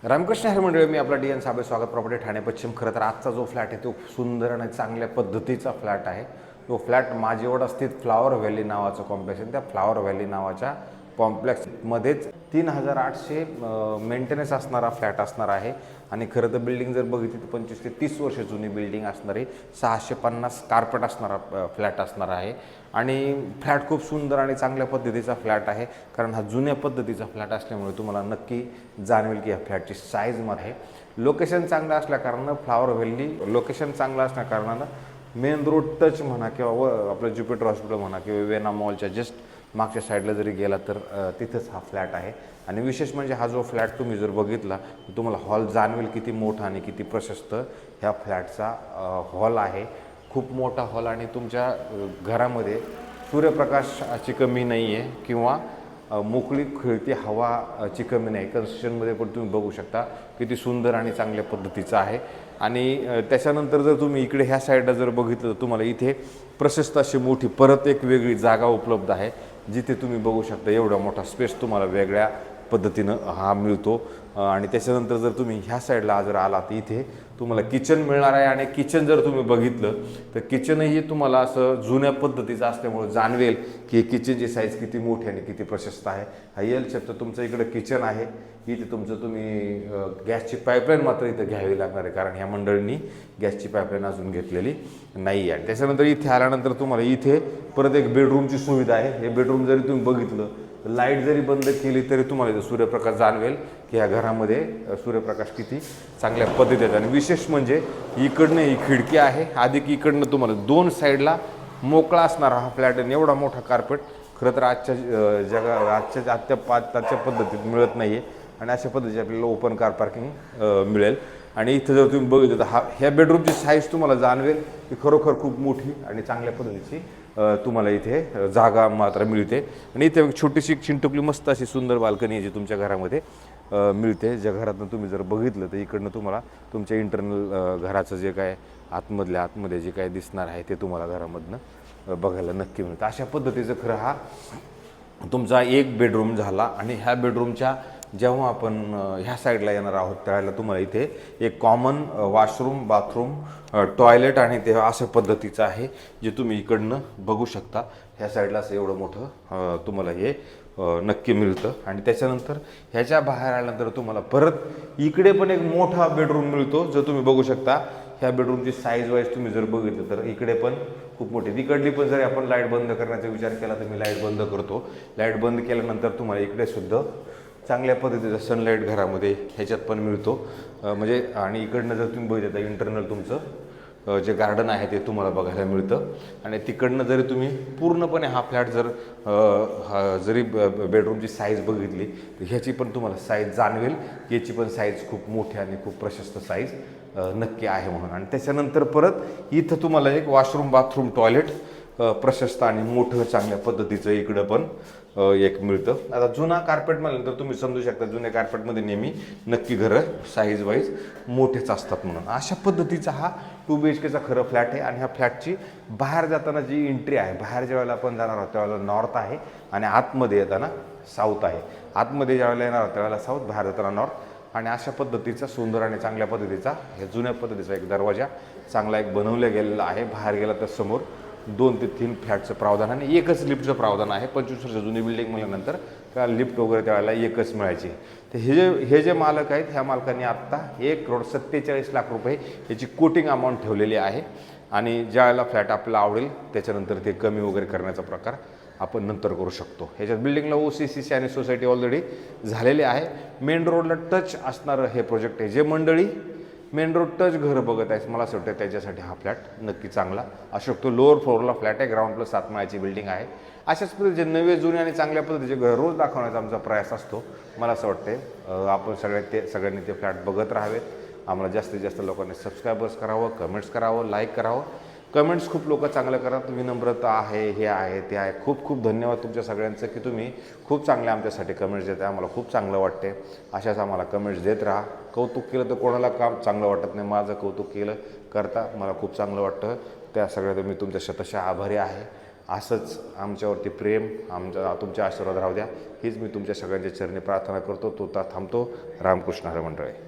रामकृष्ण हरी मंडळी, मी आपला डी.एन. साबळे, स्वागत प्रॉपर्टी ठाणे पश्चिम. खरं तर आजचा जो फ्लॅट आहे तो सुंदर आणि चांगल्या पद्धतीचा फ्लॅट आहे. तो फ्लॅट माझीवड स्थित फ्लावर व्हॅली नावाचं कॉम्प्लेक्स आहे. त्या फ्लावर व्हॅली नावाच्या कॉम्प्लेक्समध्येच 3800 मेंटेनन्स असणारा फ्लॅट असणार आहे. आणि खरं तर बिल्डिंग जर बघितली तर 25 ते 30 वर्ष जुनी बिल्डिंग असणार आहे. 650 कार्पेट असणारा फ्लॅट असणार आहे. आणि फ्लॅट खूप सुंदर आणि चांगल्या पद्धतीचा फ्लॅट आहे, कारण हा जुन्या पद्धतीचा फ्लॅट असल्यामुळे तुम्हाला नक्की जाणवेल की या फ्लॅटची साईजमध्ये आहे. लोकेशन चांगलं असल्या कारणानं फ्लावर व्हॅली लोकेशन चांगलं असल्या कारणानं मेन रोड टच म्हणा किंवा आपलं ज्युपिटर हॉस्पिटल म्हणा किंवा वेना मॉलच्या जस्ट मागच्या साईडला जरी गेला तर तिथंच हा फ्लॅट आहे. आणि विशेष म्हणजे हा जो फ्लॅट तुम्ही जर बघितला तर तुम्हाला हॉल जाणवेल किती मोठा आणि किती प्रशस्त ह्या फ्लॅटचा हॉल आहे. खूप मोठा हॉल आणि तुमच्या घरामध्ये सूर्यप्रकाशाची कमी नाही आहे किंवा मोकळी खेळती हवाची कमी नाही. कन्स्ट्रक्शनमध्ये पण तुम्ही बघू शकता किती सुंदर आणि चांगल्या पद्धतीचं आहे. आणि त्याच्यानंतर जर तुम्ही इकडे ह्या साईडला जर बघितलं तर तुम्हाला इथे प्रशस्त अशी मोठी परत एक वेगळी जागा उपलब्ध आहे, जिथे तुम्ही बघू शकता एवढा मोठा स्पेस तुम्हाला वेगळ्या पद्धतीनं हा मिळतो. आणि त्याच्यानंतर जर तुम्ही ह्या साईडला जर आला तर इथे तुम्हाला किचन मिळणार आहे. आणि किचन जर तुम्ही बघितलं तर किचनही तुम्हाला असं जुन्या पद्धतीचं असल्यामुळे जाणवेल की किचनची साईज किती मोठी आणि किती प्रशस्त आहे. हा एल शेपचं तुमचं इकडं किचन आहे. इथे तुमचं तुम्ही गॅसची पाईपलाईन मात्र इथं घ्यावी लागणार आहे, कारण ह्या मंडळींनी गॅसची पाईपलाईन अजून घेतलेली नाही आहे. आणि त्याच्यानंतर इथे आल्यानंतर तुम्हाला इथे परत एक बेडरूमची सुविधा आहे. हे बेडरूम जरी तुम्ही बघितलं, लाईट जरी बंद केली तरी तुम्हाला सूर्यप्रकाश जाणवेल की ह्या घरामध्ये सूर्यप्रकाश किती चांगल्या पद्धतीत. आणि विशेष म्हणजे इकडनं ही खिडकी आहे, अधिक इकडनं तुम्हाला दोन साईडला मोकळा असणारा हा फ्लॅट आहे. एवढा मोठा कार्पेट खरं तर आजच्या पद्धतीत मिळत नाही आहे. आणि अशा पद्धतीचे आपल्याला ओपन कार पार्किंग मिळेल. आणि इथं जर तुम्ही बघितलं तर ह्या बेडरूमची साईज तुम्हाला जाणवेल की खरोखर खूप मोठी आणि चांगल्या पद्धतीची तुम्हाला इथे जागा मात्र मिळते. आणि इथे एक छोटीशी चिंटुकली मस्त अशी सुंदर बाल्कनी जी तुमच्या घरामध्ये मिळते. ज्या घरातून तुम्ही जर बघितलं तर इकडनं तुम्हाला तुमच्या इंटरनल घराचं जे काय आतमध्ये जे काय दिसणार आहे ते तुम्हाला घरामधनं बघायला नक्की मिळतं. अशा पद्धतीचं खरं हा तुमचा एक बेडरूम झाला. आणि ह्या बेडरूमच्या जेव्हा आपण ह्या साईडला येणार आहोत त्यावेळेला तुम्हाला इथे एक कॉमन वॉशरूम, बाथरूम, टॉयलेट आणि ते अशा पद्धतीचं आहे, जे तुम्ही इकडनं बघू शकता. ह्या साईडला असं एवढं मोठं तुम्हाला हे नक्की मिळतं. आणि त्याच्यानंतर ह्याच्या बाहेर आल्यानंतर तुम्हाला परत इकडे पण एक मोठा बेडरूम मिळतो, जो तुम्ही बघू शकता. ह्या बेडरूमची साईज वाईज तुम्ही जर बघितलं तर इकडे पण खूप मोठी. तिकडली पण जरी आपण लाईट बंद करण्याचा विचार केला तर मी लाईट बंद करतो. लाईट बंद केल्यानंतर तुम्हाला इकडे सुद्धा चांगल्या पद्धतीचा सनलाईट घरामध्ये ह्याच्यात पण मिळतो. म्हणजे आणि इकडनं जर तुम्ही बघितलं तर इंटरनल तुमचं जे गार्डन आहे ते तुम्हाला बघायला मिळतं. आणि तिकडनं जरी तुम्ही पूर्णपणे हा फ्लॅट जरी बेडरूमची साईज बघितली तर ह्याची पण तुम्हाला साईज जाणवेल की याची पण साईज खूप मोठी आणि खूप प्रशस्त साईज नक्की आहे म्हणून. आणि त्याच्यानंतर परत इथं तुम्हाला एक वॉशरूम, बाथरूम, टॉयलेट प्रशस्त आणि मोठं चांगल्या पद्धतीचं इकडं पण एक मिळतं. आता जुना कार्पेट म्हणल्यानंतर तुम्ही समजू शकता जुन्या कार्पेटमध्ये नेहमी नक्की घरं साईज वाईज मोठेच असतात म्हणून. अशा पद्धतीचा हा 2 BHKचा खरं फ्लॅट आहे. आणि ह्या फ्लॅटची बाहेर जाताना जी एंट्री आहे, बाहेर ज्यावेळेला आपण जाणार आहोत त्यावेळेला नॉर्थ आहे आणि आतमध्ये येताना साऊथ आहे. आतमध्ये ज्यावेळेला येणार आहोत त्यावेळेला साऊथ, बाहेर जाताना नॉर्थ. आणि अशा पद्धतीचा सुंदर आणि चांगल्या पद्धतीचा हे जुन्या पद्धतीचा एक दरवाजा चांगला एक बनवला गेलेला आहे. बाहेर गेला तर समोर 2 ते 3 फ्लॅटचं प्रावधान आणि एकच लिफ्टचं प्रावधान आहे. 25 वर्ष जुनी बिल्डिंग म्हणल्यानंतर त्या लिफ्ट वगैरे त्यावेळेला एकच मिळायची. तर हे जे मालक आहेत ह्या मालकांनी आत्ता 1,47,00,000 रुपये याची कोटिंग अमाऊंट ठेवलेली आहे. आणि ज्यावेळेला फ्लॅट आपल्याला आवडेल त्याच्यानंतर ते कमी वगैरे करण्याचा प्रकार आपण नंतर करू शकतो. ह्याच्यात बिल्डिंगला OCCC आणि सोसायटी ऑलरेडी झालेली आहे. मेन रोडला टच असणारं हे प्रोजेक्ट आहे. जे मंडळी मेन रोड टच घरं बघत आहे मला असं वाटतं त्याच्यासाठी हा फ्लॅट नक्की चांगला असू शकतो. लोअर फ्लोअरला फ्लॅट आहे, ग्राउंड प्लस 7 माळ्याची बिल्डिंग आहे. अशाच पद्धतीचे नवे, जुने आणि चांगल्या पद्धतीचे घर रोज दाखवण्याचा आमचा प्रयास असतो. मला असं वाटतं आपण सगळ्यांनी ते फ्लॅट बघत राहावेत. आम्हाला जास्तीत जास्त लोकांनी सबस्क्रायबर्स करावं, कमेंट्स करावं, लाईक करावं. कमेंट्स खूप लोक चांगलं करतात. विनम्रता आहे, हे आहे, ते आहे. खूप खूप धन्यवाद तुमच्या सगळ्यांचं की तुम्ही खूप चांगले आमच्यासाठी कमेंट्स देताय. आम्हाला खूप चांगलं वाटते. अशाच आम्हाला कमेंट्स देत राहा. कौतुक केलं तर कोणाला काम चांगलं वाटत नाही. माझं कौतुक केलं करता मला खूप चांगलं वाटतं. त्या सगळ्यात मी तुमच्या शतशः आभारी आहे. असंच आमच्यावरती प्रेम तुमचे आशीर्वाद राहू द्या हीच मी तुमच्या सगळ्यांच्या चरणी प्रार्थना करतो. तो थांबतो. रामकृष्ण हरी मंडळी.